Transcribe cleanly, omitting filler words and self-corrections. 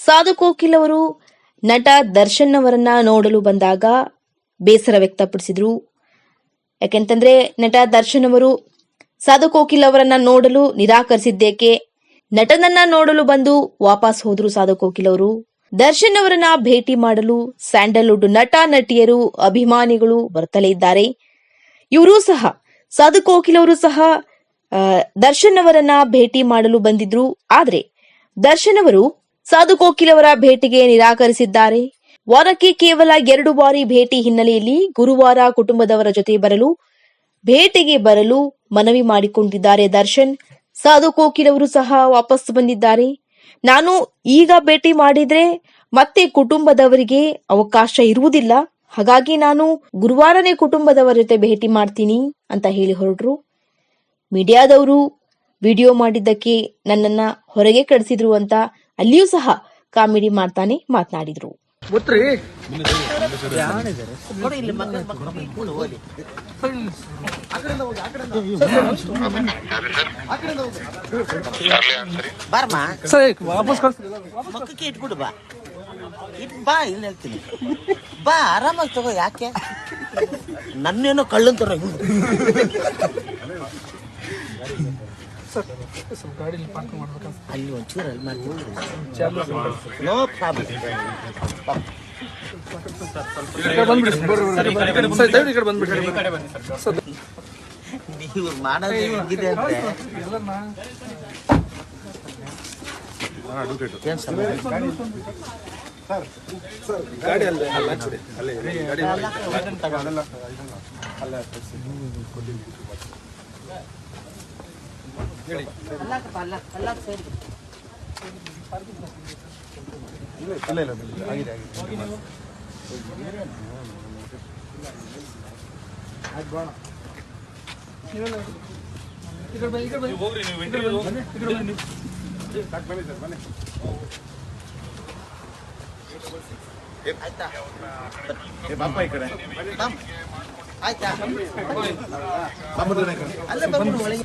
ಸಾಧು ಕೋಕಿಲ್ ಅವರು ನಟ ದರ್ಶನ್ ಅವರನ್ನ ನೋಡಲು ಬಂದಾಗ ಬೇಸರ ವ್ಯಕ್ತಪಡಿಸಿದ್ರು. ಯಾಕೆಂತಂದ್ರೆ ನಟ ದರ್ಶನ್ ಅವರು ಸಾಧು ಕೋಕಿಲ್ ಅವರನ್ನ ನೋಡಲು ನಿರಾಕರಿಸಿದ್ದೇಕೆ, ನಟನನ್ನ ನೋಡಲು ಬಂದು ವಾಪಸ್ ಹೋದ್ರು ಸಾಧು ಕೋಕಿಲ್ ಅವರು. ದರ್ಶನ್ ಅವರನ್ನ ಭೇಟಿ ಮಾಡಲು ಸ್ಯಾಂಡಲ್ವುಡ್ ನಟ ನಟಿಯರು ಅಭಿಮಾನಿಗಳು ಬರುತ್ತಲೇ ಇದ್ದಾರೆ. ಇವರು ಸಹ ಸಾಧು ಕೋಕಿಲ್ ಅವರು ಸಹ ದರ್ಶನ್ ಅವರನ್ನ ಭೇಟಿ ಮಾಡಲು ಬಂದಿದ್ರು. ಆದ್ರೆ ದರ್ಶನ್ ಅವರು ಸಾಧು ಕೋಕಿಲ್ ಅವರ ಭೇಟಿಗೆ ನಿರಾಕರಿಸಿದ್ದಾರೆ. ವಾರಕ್ಕೆ ಕೇವಲ 2 ಬಾರಿ ಭೇಟಿ ಹಿನ್ನೆಲೆಯಲ್ಲಿ ಗುರುವಾರ ಕುಟುಂಬದವರ ಜೊತೆ ಭೇಟಿಗೆ ಬರಲು ಮನವಿ ಮಾಡಿಕೊಂಡಿದ್ದಾರೆ ದರ್ಶನ್. ಸಾಧು ಕೋಕಿಲ್ ಅವರು ಸಹ ವಾಪಸ್ ಬಂದಿದ್ದಾರೆ. ನಾನು ಈಗ ಭೇಟಿ ಮಾಡಿದ್ರೆ ಮತ್ತೆ ಕುಟುಂಬದವರಿಗೆ ಅವಕಾಶ ಇರುವುದಿಲ್ಲ, ಹಾಗಾಗಿ ನಾನು ಗುರುವಾರನೇ ಕುಟುಂಬದವರ ಜೊತೆ ಭೇಟಿ ಮಾಡ್ತೀನಿ ಅಂತ ಹೇಳಿ ಹೊರಟ್ರು. ಮೀಡಿಯಾದವರು ವಿಡಿಯೋ ಮಾಡಿದ್ದಕ್ಕೆ ನನ್ನನ್ನ ಹೊರಗೆ ಕಳಿಸಿದ್ರು ಅಂತ ಅಲ್ಲಿಯೂ ಸಹ ಕಾಮಿಡಿ ಮಾಡ್ತಾನೆ ಮಾತನಾಡಿದ್ರು. ಬಾ ಇಲ್ಲಿ ಹೇಳ್ತೀನಿ, ಬಾ ಆರಾಮಾಗಿ ತಗೋ. ಯಾಕೆ ನನ್ನೇನೋ ಕಳ್ಳಂತಾರ ಅಲ್ಲಿ ಒಂಚೂರು ಅಲ್ಲಿ ಮಾಡ್ತೀವಿ. No problem. ನೀವು ಮಾಡೋದು ಹೆಂಗಿದೆ ಅಂದ್ರೆ ಆಯ್ತಾ ಅಲ್ಲೇ ಬಂದ್ಬಿಡು ಒಳಗೆ.